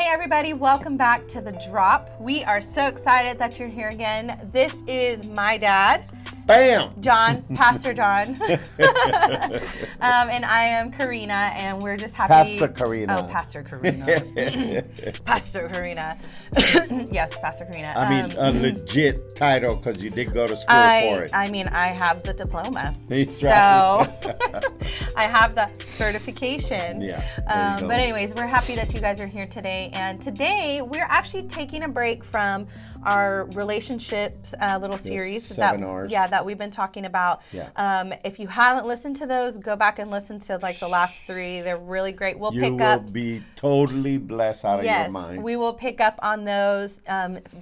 Everybody, welcome back to The Drop. We are so excited that you're here again. This is my dad. Bam! John, Pastor John. And I am Karina, and we're just happy. Pastor Karina. Oh, Pastor Karina. Pastor Karina. Yes, Pastor Karina. I mean, a legit title because you did go to school for it. I mean, I have the diploma. That's right. So I have the certification. Yeah. But anyways, we're happy that you guys are here today. And today we're actually taking a break from our relationships little series that we've been talking about. Yeah. If you haven't listened to those, go back and listen to like the last 3. They're really great. You will be totally blessed out of your mind. We will pick up on those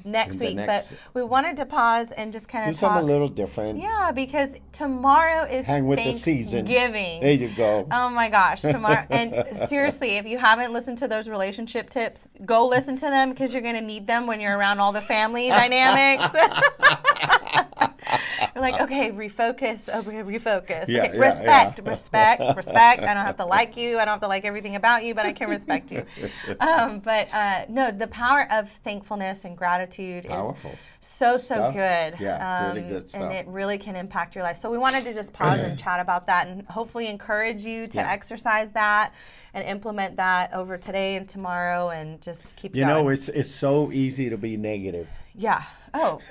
next week. But we wanted to pause and just kind of talk. Do something a little different. Yeah, because tomorrow is Hang with the season. Thanksgiving. There you go. Oh my gosh, tomorrow. And seriously, if you haven't listened to those relationship tips, go listen to them because you're going to need them when you're around all the family dynamics. You're like, okay, refocus. Yeah, okay, respect. I don't have to like you. I don't have to like everything about you, but I can respect you. No, the power of thankfulness and gratitude Powerful. is so good. Yeah, really good stuff. And it really can impact your life. So we wanted to just pause and chat about that and hopefully encourage you to exercise that and implement that over today and tomorrow and just keep going. You know, it's so easy to be negative. Yeah. And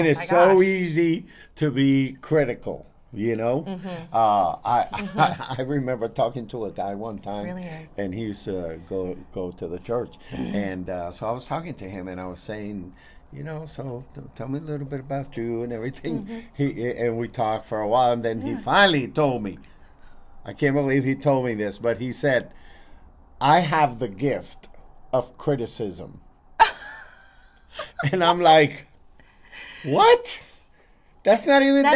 it's so easy to be critical, you know? Mm-hmm. I remember talking to a guy one time. Really is. And he used to go to the church. And so I was talking to him and I was saying, you know, so tell me a little bit about you and everything. And we talked for a while and then he finally told me, I can't believe he told me this, but he said, I have the gift of criticism. And I'm like, what? That's not even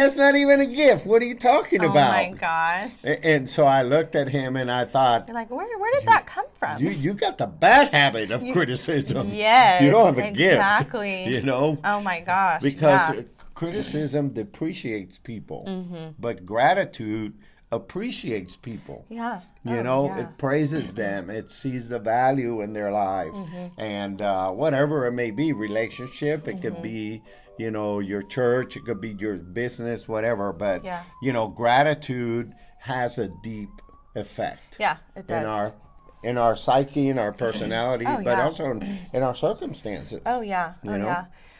a gift. What are you talking about? Oh my gosh. And so I looked at him and I thought, you're like, where did that come from? You got the bad habit of criticism. Yes. You don't have a gift. Exactly. You know? Oh my gosh. Because criticism depreciates people, but gratitude appreciates people. Yeah. You know, it praises them. It sees the value in their lives. And whatever it may be, relationship, it could be, you know, your church, it could be your business, whatever. But, you know, gratitude has a deep effect. Yeah, it does. In our psyche, in our personality, but also in our circumstances. Oh, yeah.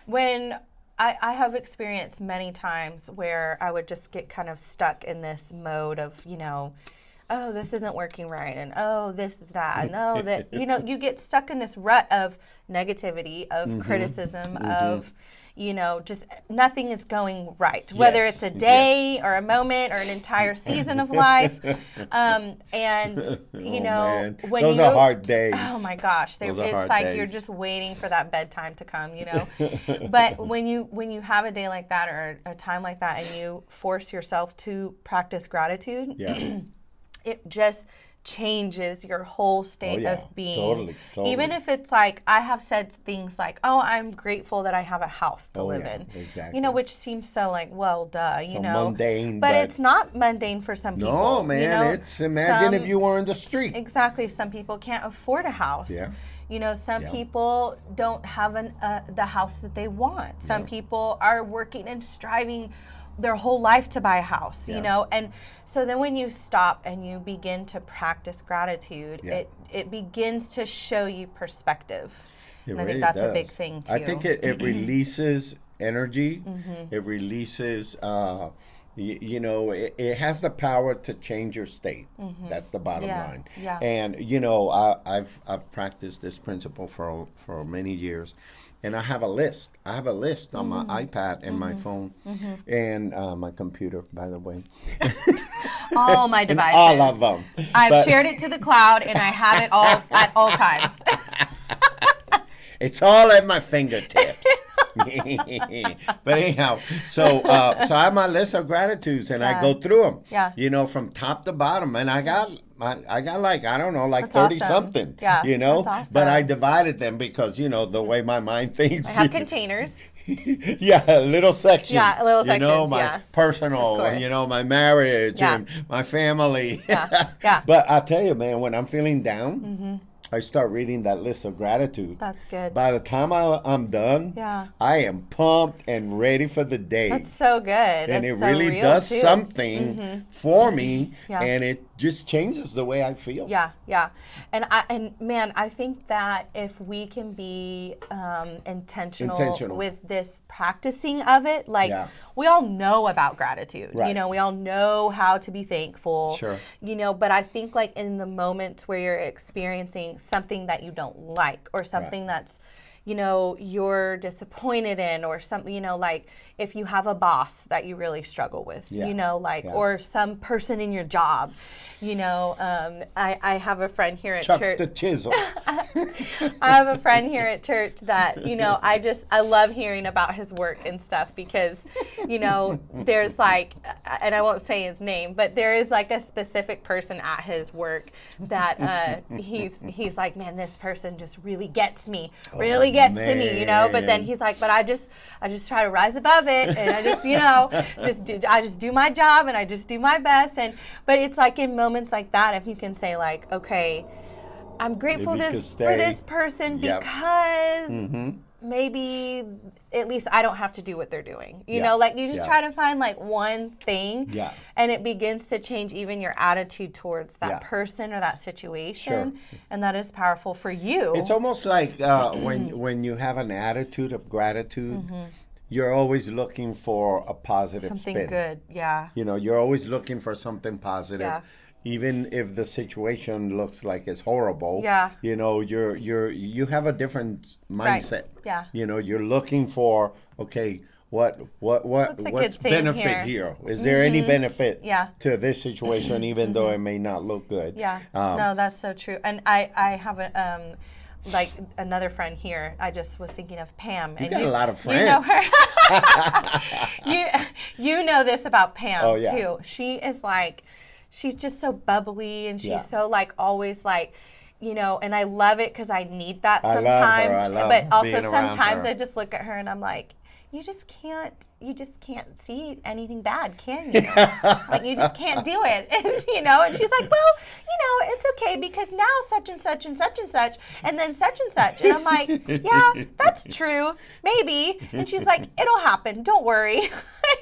When I have experienced many times where I would just get kind of stuck in this mode of, you know, oh, this isn't working right, and oh, this is that, and oh, that, you know, you get stuck in this rut of negativity, of criticism, of, you know, just nothing is going right, whether it's a day or a moment or an entire season of life. And, you know, when those are hard days. Oh my gosh. It's like days. You're just waiting for that bedtime to come, you know. But when you have a day like that or a time like that and you force yourself to practice gratitude, it just changes your whole state of being. Totally. Even if it's like, I have said things like, oh, I'm grateful that I have a house to live in. Exactly. You know, which seems so like, well, duh, you know. Mundane. But it's not mundane for some people. No, man, you know? it's, imagine if you were in the street. Exactly. Some people can't afford a house. Yeah. You know, some people don't have the house that they want. Some people are working and striving their whole life to buy a house, you know, and so then when you stop and you begin to practice gratitude, it begins to show you perspective. And I think that's a big thing too. I think it releases energy. It releases, you know, it has the power to change your state. That's the bottom line. Yeah. And you know, I've practiced this principle for many years. And I have a list. On my iPad and my phone and my computer, by the way. All my devices. All of them. I've shared it to the cloud, and I have it all at all times. It's all at my fingertips. But anyhow, so I have my list of gratitudes, and I go through them. Yeah. You know, from top to bottom, and I got I got like, I don't know, like That's 30 awesome. something, Yeah, you know, that's but I awesome. divided them because, you know, the way my mind thinks. I have containers. Yeah, little sections. Yeah, little You know, sections, my yeah. Of personal, course. you know, my marriage Yeah. and my family. Yeah, yeah. But I tell you, man, when I'm feeling down, I start reading that list of gratitude. That's good. By the time I'm done, Yeah. I am pumped and ready for the day. That's so good. And That's it so really real, does too. something for me, Yeah. and it just changes the way I feel. Yeah, yeah, and man, I think that if we can be intentional with this practicing of it, like Yeah. we all know about gratitude, you Right. know, we all know how to be thankful, Sure. you know, but I think like in the moments where you're experiencing something that you don't like or something that's, you know, you're disappointed in, or something, you know, like if you have a boss that you really struggle with, Yeah. you know, like, Yeah. or some person in your job, you know, I have a friend here at Chuck church. the chisel. I have a friend here at church that, you know, I love hearing about his work and stuff because, you know, there's like, and I won't say his name, but there is like a specific person at his work that he's like, man, this person just really gets me, really gets to me, you know, but then man. he's like, but I just try to rise above it, and I just, you know, I just do my job, and I just do my best, but it's like in moments like that, if you can say like, okay, I'm grateful If you could for stay. this person Yep. because maybe at least I don't have to do what they're doing. You Yeah. know, like you just Yeah. try to find like one thing, Yeah. and it begins to change even your attitude towards that Yeah. person or that situation, Sure. and that is powerful for you. It's almost like when you have an attitude of gratitude, you're always looking for a positive Something spin. good, yeah. You know, you're always looking for something positive. Yeah. Even if the situation looks like it's horrible, Yeah. you know, you have a different mindset. Yeah. You know, you're looking for, okay, what's a good thing benefit here? here? Is there any benefit Yeah. to this situation, even though it may not look good? Yeah, no, that's so true. And I have a like another friend here. I just was thinking of Pam. You got a lot of You know friends. her. you know this about Pam Oh, yeah. too. She is like, she's just so bubbly, and she's Yeah. so like always like, you know. And I love it because I need that I love her. sometimes. I love but also being around sometimes her. I just look at her and I'm like, you just can't see anything bad, can you? Like you just can't do it, and, you know. And she's like, well, you know, it's okay because now such and such and such and such, and then such and such, and I'm like, yeah, that's true, maybe. And she's like, it'll happen, don't worry,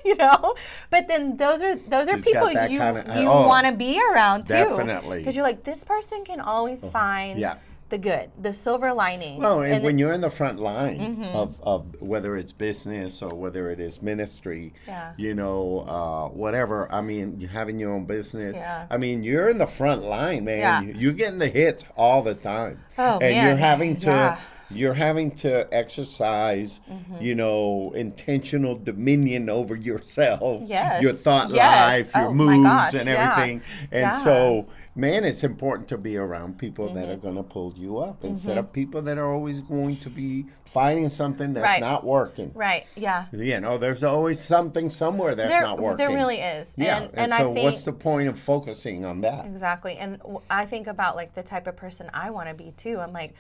you know. But then those are She's people got that you kinda- you oh, want to be around too, definitely. because you're like, this person can always find Yeah. the good, the silver lining. Well, and when then- you're in the front line of whether it's business or whether it is ministry, Yeah. you know, whatever. I mean, you having your own business. Yeah. I mean, you're in the front line, man. Yeah. You're getting the hits all the time. Oh, and man. you're having to. Yeah. You're having to exercise, you know, intentional dominion over yourself, Yes. your thought Yes. life, your Oh, my moods, gosh, and yeah. everything. And Yeah. so, man, it's important to be around people that are going to pull you up instead of people that are always going to be finding something that's Right. not working. Right, yeah. You know, there's always something somewhere that's not working. There really is. Yeah, And so I think what's the point of focusing on that? exactly. And I think about like the type of person I want to be too. I'm like,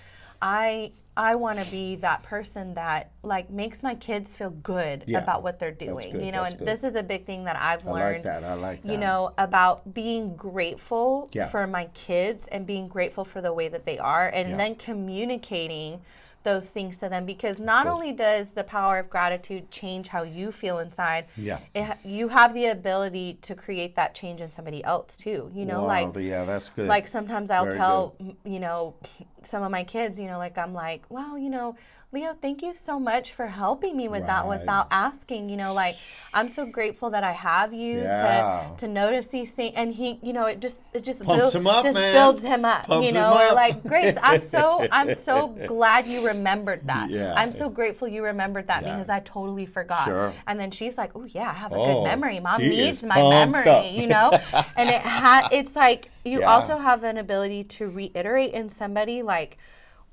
I want to be that person that like makes my kids feel good Yeah, about what they're doing. good, You know, that's and good. this is a big thing that I've I learned. like that. I like that. You know, about being grateful Yeah. for my kids and being grateful for the way that they are, and Yeah. then communicating those things to them, because not Good. only does the power of gratitude change how you feel inside, Yeah. you have the ability to create that change in somebody else too. You know, Wow, like yeah, that's good. like sometimes I'll Very tell, you know, some of my kids, you know, like I'm like, wow, you know, Leo, thank you so much for helping me with that Right. without asking, you know, like I'm so grateful that I have you Yeah. to notice these things. And he, you know, it just Pumps him up, man. builds him up, Pumps you know, him or up. like, Grace, I'm so glad you remembered that. Yeah. I'm so grateful you remembered that Yeah. because I totally forgot. Sure. And then she's like, oh yeah, I have a Oh, good memory. Mom she needs is my pumped memory, up. you know? And it's like you Yeah. also have an ability to reiterate in somebody like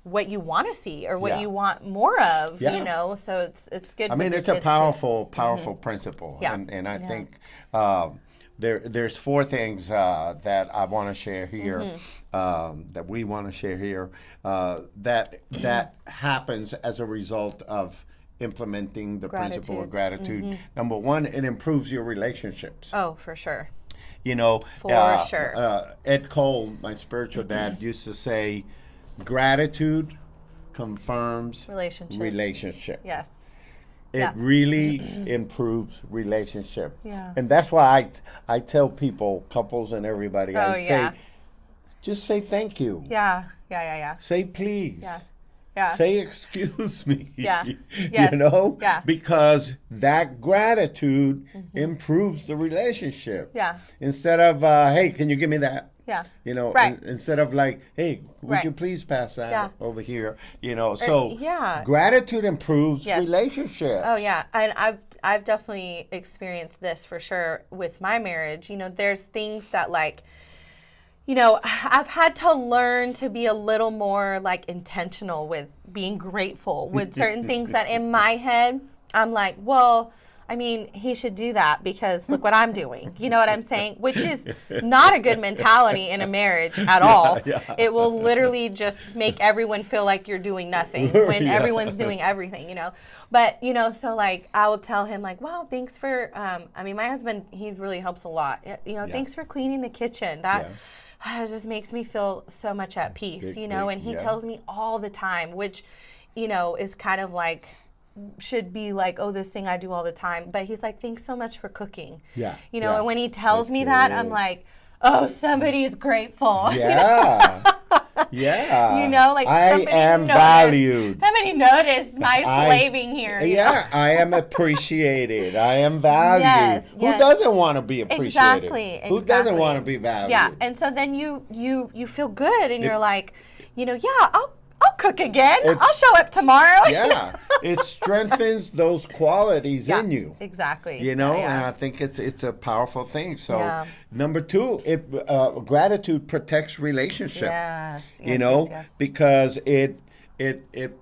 what you want to see or what Yeah. you want more of, Yeah. you know? So it's good. I mean, with it's your a kids to- powerful principle. Yeah. And I Yeah. think there's four things that I want to share here, that we want to share here, that happens as a result of implementing the principle of gratitude. Number one, it improves your relationships. Oh, for sure. You know, For sure. Ed Cole, my spiritual dad, used to say, gratitude confirms relationship. Yes. It really improves relationship. Yeah. And that's why I tell people, couples and everybody, I say, just say thank you. Yeah. Say please. Yeah. Say excuse me. Yeah. Yes. You know? Yeah. Because that gratitude improves the relationship. Yeah. Instead of, hey, can you give me that? Yeah. You know, Right. Instead of like, hey, would you please pass that over here? You know, so gratitude improves relationship. Oh yeah, and I've definitely experienced this for sure with my marriage. You know, there's things that like, you know, I've had to learn to be a little more like intentional with being grateful with certain things that in my head I'm like, well, I mean, he should do that because look what I'm doing. You know what I'm saying? Which is not a good mentality in a marriage at all. It will literally just make everyone feel like you're doing nothing when everyone's doing everything, you know. But, you know, so like I will tell him like, wow, thanks for, I mean, my husband, he really helps a lot. You know, thanks for cleaning the kitchen. That just makes me feel so much at peace, you know. And he tells me all the time, which, you know, is kind of like, should be like, oh, this thing I do all the time. But he's like, thanks so much for cooking. Yeah. You know, and when he tells me that, I'm like, oh, somebody's grateful. Yeah. Yeah. You know, like I am valued. Somebody noticed my slaving here. Yeah, I am appreciated. I am valued. Yes, Who doesn't want to be appreciated? Exactly. Who doesn't want to be valued? Yeah. And so then you feel good and you're like, you know, yeah, I'll cook again. I'll show up tomorrow. Yeah, it strengthens those qualities in you. Exactly. You know, and I think it's a powerful thing. So number two, gratitude protects relationship. Yes. You know, because it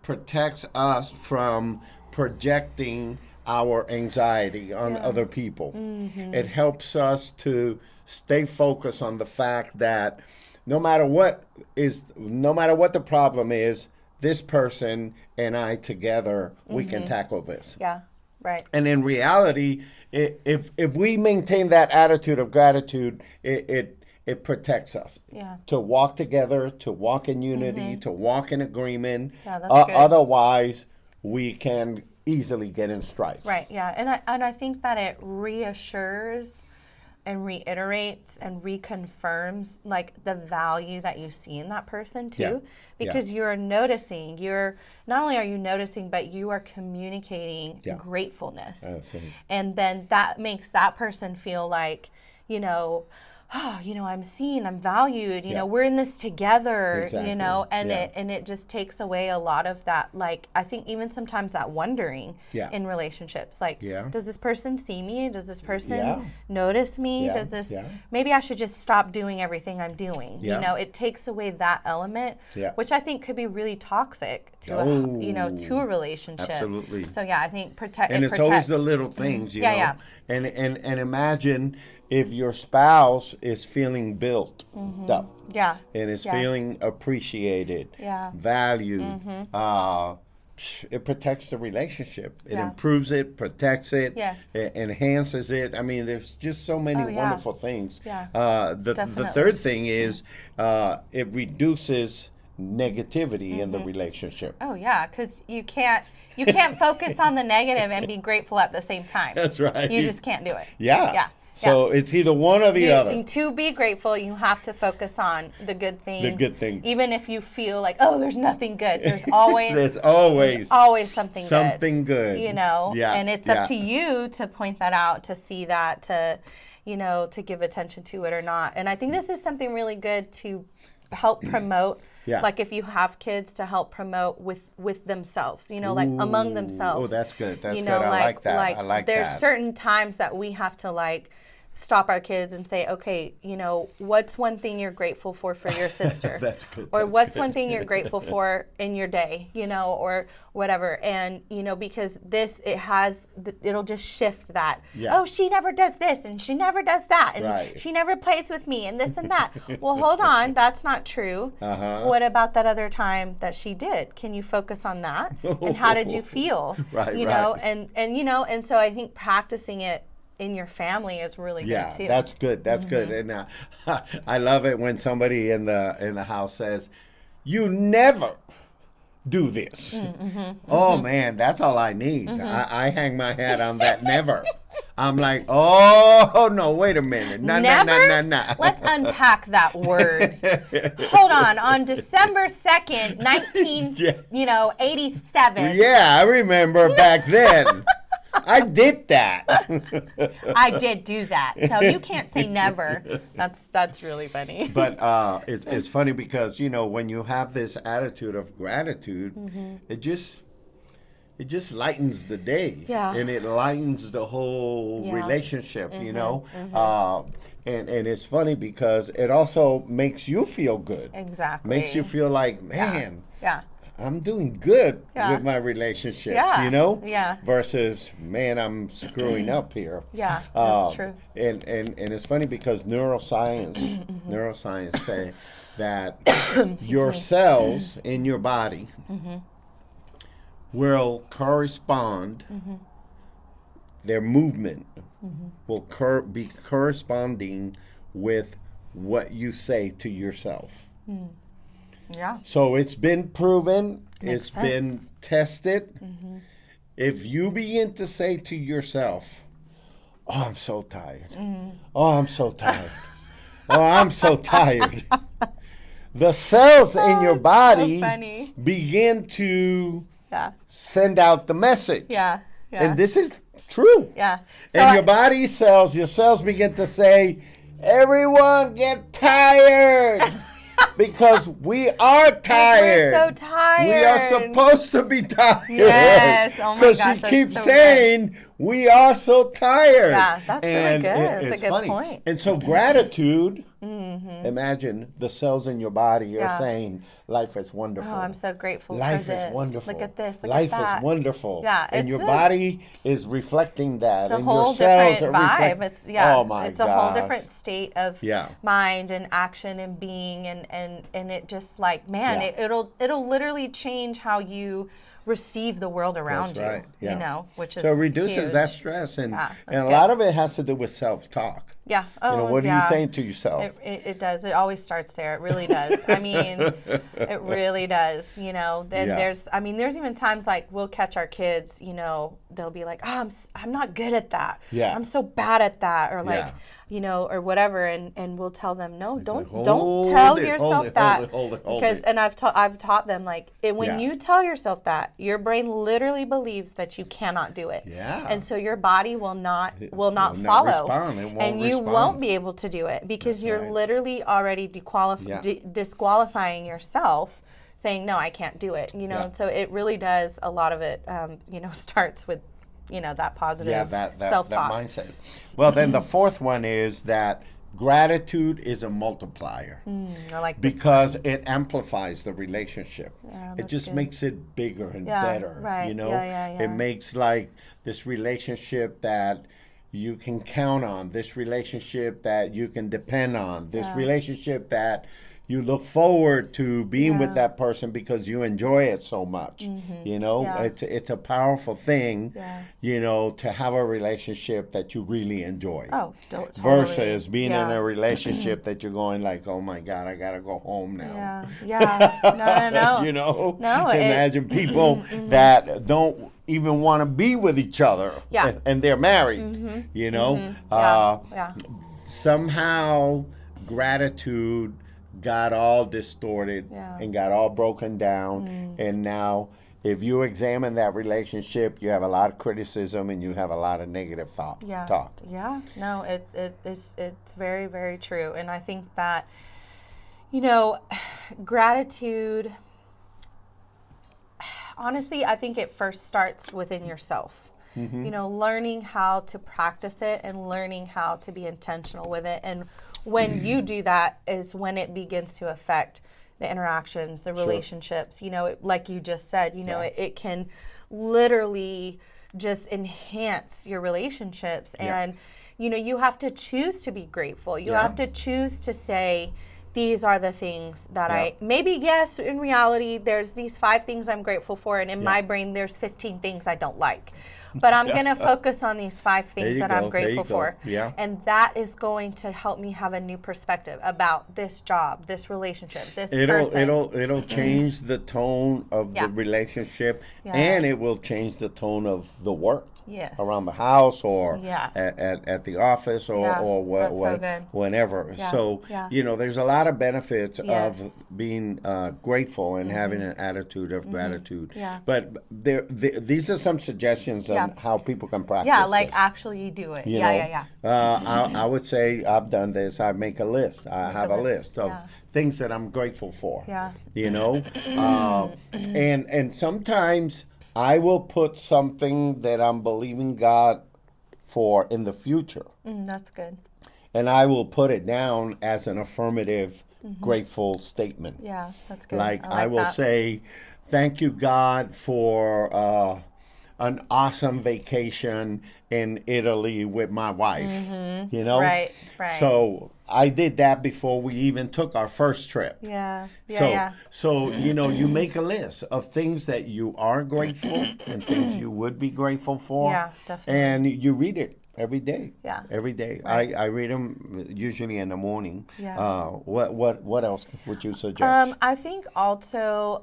protects us from projecting our anxiety on other people. It helps us to stay focused on the fact that no matter what the problem is, this person and I together, we can tackle this. Yeah, right. And in reality, if we maintain that attitude of gratitude, it protects us. Yeah. To walk together, to walk in unity, to walk in agreement. Yeah, that's good. Otherwise, we can easily get in strife. Right. Yeah, and I think that it reassures and reiterates and reconfirms like the value that you see in that person too, because you're noticing, not only are you noticing, but you are communicating gratefulness. And then that makes that person feel like, you know, oh, you know, I'm seen, I'm valued, you know, we're in this together, you know, and it just takes away a lot of that, like, I think even sometimes that wondering in relationships, like, does this person see me? Does this person notice me? Does this, maybe I should just stop doing everything I'm doing, you know, it takes away that element, which I think could be really toxic to a relationship. Absolutely. So I think protects. And it's always the little things, you know, and imagine if your spouse is feeling built up, and is feeling appreciated, valued, it protects the relationship. It improves it, protects it, enhances it. I mean, there's just so many wonderful things. The third thing is it reduces negativity in the relationship. Oh yeah, because you can't focus on the negative and be grateful at the same time. That's right. You just can't do it. Yeah. So it's either one or the other. To be grateful, you have to focus on the good things. The good things. Even if you feel like, oh, there's nothing good. There's always something good. You know? Yeah. And it's up to you to point that out, to see that, to give attention to it or not. And I think this is something really good to help promote. Like if you have kids, to help promote with themselves, you know, like among themselves. Oh, that's good. That's good. I like that. I like there's that. Certain times that we have to like stop our kids and say, okay, what's one thing you're grateful for your sister? That's good. Or That's what's good. one thing you're grateful for in your day, or whatever. And, because it'll just shift that. Yeah. Oh, she never does this and she never does that. And Right. she never plays with me and this and that. Well, hold on. That's not true. Uh-huh. What about that other time that she did? Can you focus on that? And how did you feel? Right, And and so I think practicing it in your family is really Yeah, good too. that's good. That's good. And I love it when somebody in the house says, "You never do this." Oh man, that's all I need. I hang my hat on that never. I'm like, oh no, wait a minute. No. Let's unpack that word. Hold on December 2nd, 1987. Yeah, I remember back then. I did that. I did do that. So you can't say never. That's really funny. But it's funny because when you have this attitude of gratitude, it just lightens the day. Yeah. And it lightens the whole relationship. And it's funny because it also makes you feel good. Exactly. Makes you feel like, man. Yeah. I'm doing good Yeah. with my relationships, Yeah. Yeah. Versus, man, I'm screwing up here. Yeah, that's true. And it's funny because neuroscience say that your cells in your body will correspond. Their movement will be corresponding with what you say to yourself. Yeah. So it's been proven, Makes it's been sense. tested. If you begin to say to yourself, "Oh, I'm so tired. Oh, I'm so tired. Oh, I'm so tired." The cells in your it's body so funny. begin to Yeah. send out the message. Yeah. Yeah. And this is true. Yeah. So And your cells begin to say, "Everyone get tired." Because we are tired. We're so tired. We are supposed to be tired. Yes. Oh my Because gosh, she that's keeps so saying we are so tired. Yeah, that's really And good. That's a it's good funny. point. And so gratitude, imagine the cells in your body are Yeah. saying life is wonderful. Oh, I'm so grateful Life for this. is wonderful. Look at this. Look Life at that. is wonderful. Yeah, and your it's a- body is reflecting that. It's a and whole your cells different are vibe. It's Oh my it's a whole gosh. different state of Yeah. mind and action and being and it just like man, Yeah. it'll literally change how you receive the world around That's right, you. yeah. Which is So it reduces huge. that stress, and Yeah, and that's a good. lot of it has to do with self-talk. Yeah. Oh, What are yeah. you saying to yourself? It does. It always starts there. It really does. I mean, it really does. Then Yeah. there's even times like we'll catch our kids. They'll be like, "Oh, I'm not good at that. Yeah. I'm so bad at that," or like, Yeah. or whatever. And we'll tell them, "No, don't hold tell it, yourself hold it, that." hold it. Because and I've taught them like when Yeah. you tell yourself that, your brain literally believes that you cannot do it. Yeah. And so your body will not will not follow. respond. It won't and you respond. won't be able to do it because That's you're right. literally already Yeah. disqualifying yourself, saying no, I can't do it. Yeah. So it really does. A lot of it, starts with, that positive that self-talk. mindset. Well, then the fourth one is that gratitude is a multiplier. I like this. Because it amplifies the relationship. Yeah, It that's just good. makes it bigger and Yeah, better. right. Yeah. It makes like this relationship that you can count on, this relationship that you can depend on, this Yeah. relationship that you look forward to being with Yeah. that person because you enjoy it so much. Yeah. It's a powerful thing, Yeah. to have a relationship that you really enjoy. Oh, totally. Versus being in Yeah. a relationship that you're going like, oh my God, I gotta go home now. Yeah. No. You know? No, it- Imagine people that don't even want to be with each other. Yeah. And they're married. Yeah. Somehow gratitude got all distorted Yeah. and got all broken down. And now if you examine that relationship, you have a lot of criticism and you have a lot of negative talk. Yeah. No, it's very, very true. And I think that, gratitude, honestly, I think it first starts within yourself. You know, learning how to practice it and learning how to be intentional with it. And when you do that is when it begins to affect the interactions, the relationships. You know, like you just said, you know, it can literally just enhance your relationships. And, you know, you have to choose to be grateful. You have to choose to say, these are the things that maybe, yes, in reality, there's these 5 things I'm grateful for. And in my brain, there's 15 things I don't like. But I'm going to focus on these 5 things that I'm grateful for. Yeah. And that is going to help me have a new perspective about this job, this relationship, this person. It'll change the tone of the relationship, and it will change the tone of the work. Yes. Around the house or at the office or whenever. Yeah. So, you know, there's a lot of benefits of being grateful and having an attitude of gratitude. Yeah. But these are some suggestions on how people can practice like this. actually do it. You know? I would say I've done this. I make a list. I have a list of things that I'm grateful for. Yeah. You know? And sometimes I will put something that I'm believing God for in the future. That's good. And I will put it down as an affirmative, grateful statement. Yeah, that's good. Like I will say, thank you, God, for an awesome vacation in Italy with my wife. You know? Right. So I did that before we even took our first trip. So, you know, you make a list of things that you are grateful and things you would be grateful for. Yeah, definitely. And you read it every day. Yeah. Every day. Right. I read them usually in the morning. Yeah. What else would you suggest? I think also,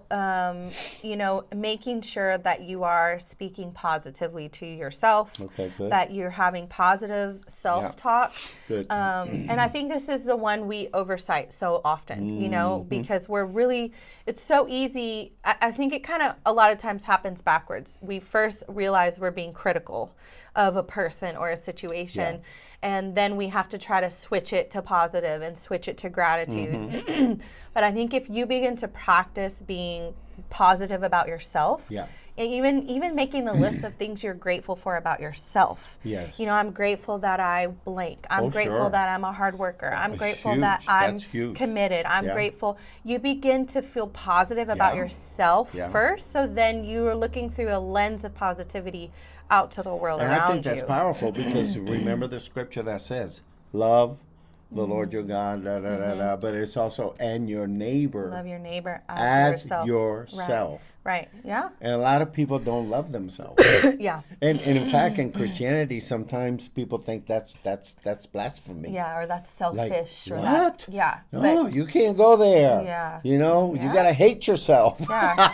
you know, making sure that you are speaking positively to yourself. Okay, good. That you're having positive self-talk. Good. And I think this is the one we oversight so often, you know, because it's so easy. I think it kind of a lot of times happens backwards. We first realize we're being critical of a person or a situation, and then we have to try to switch it to positive and switch it to gratitude. But I think if you begin to practice being positive about yourself, even making the list of things you're grateful for about yourself. Yes. You know, I'm grateful that I blank. I'm grateful that I'm a hard worker. I'm grateful that I'm committed. I'm grateful. You begin to feel positive about yourself first, so then you are looking through a lens of positivity out to the world around you. And I think that's powerful because remember the scripture that says, love the Lord your God, but it's also, and your neighbor. Love your neighbor as yourself. Right. Yeah. And a lot of people don't love themselves. Yeah. And in fact, in Christianity, sometimes people think that's blasphemy. Yeah, or that's selfish. Like, or what? That's, No, you can't go there. Yeah. You know, you gotta hate yourself. Yeah.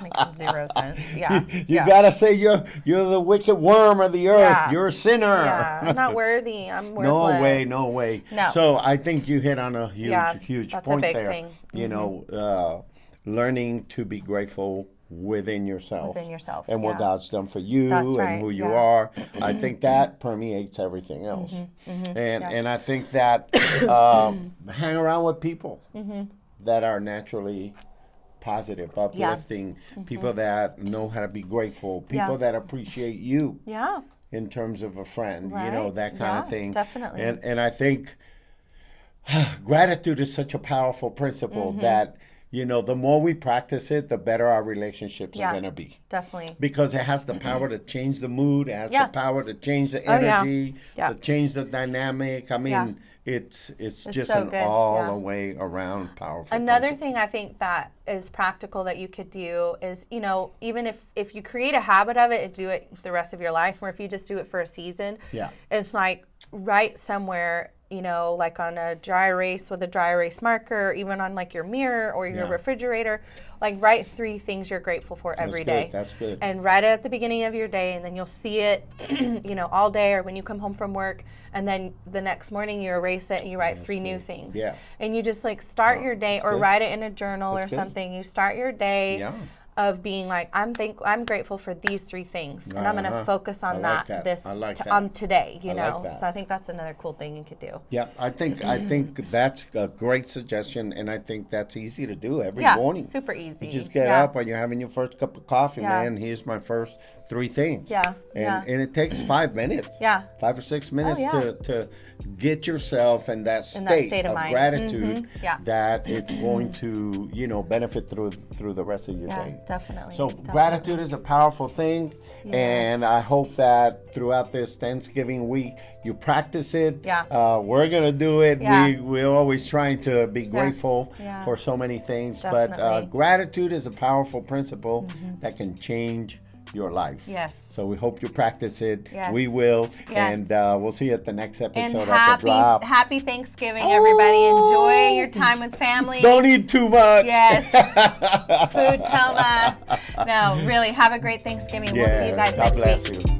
Makes 0 sense. Yeah. You gotta say you're the wicked worm of the earth. Yeah. You're a sinner. Yeah. I'm not worthy. I'm worthless. No way. No. So I think you hit on a huge that's point a big there. thing. You know, learning to be grateful within yourself. And what God's done for you and who you are. I think that permeates everything else. And I think that hang around with people that are naturally positive, uplifting, people that know how to be grateful, people that appreciate you in terms of a friend, you know, that kind of thing. Definitely. And I think gratitude is such a powerful principle that, you know, the more we practice it, the better our relationships are going to be. Definitely. Because it has the power to change the mood. It has the power to change the energy, to change the dynamic. I mean, it's just so an good. all the way around powerful Another principle. thing I think that is practical that you could do is, you know, even if you create a habit of it and do it the rest of your life, or if you just do it for a season, it's like write somewhere, you know, like on a dry erase with a dry erase marker, or even on like your mirror or your refrigerator, like write 3 things you're grateful for every day. That's good. And write it at the beginning of your day, and then you'll see it, you know, all day, or when you come home from work, and then the next morning you erase it and you write 3 new things. Yeah. And you just like start your day, or write it in a journal or something. You start your day of being like, I'm grateful for these 3 things, and I'm going to focus on I like that. that. I like that. On today, you I know. like that. So I think that's another cool thing you could do. Yeah, I think that's a great suggestion, and I think that's easy to do every Yeah, morning. super easy. You just get up when you're having your first cup of coffee, Yeah. man. Here's my first 3 things. Yeah, And it takes 5 minutes. Yeah. 5 or 6 minutes yeah. to get yourself in that state of of mind. gratitude Yeah. that it's going to, benefit through the rest of your Yeah, day. definitely. So definitely. gratitude is a powerful thing, and I hope that throughout this Thanksgiving week you practice it. Yeah. We're gonna do it. Yeah. We're always trying to be grateful Yeah. for so many things, Definitely. but gratitude is a powerful principle that can change your life. Yes. So we hope you practice it. Yes. We will, Yes. and we'll see you at the next And episode of The Drop. happy Thanksgiving, everybody. Enjoy your time with family. Don't eat too much. Yes. Food coma. No, really, have a great Thanksgiving. We'll see you guys God next bless week. you.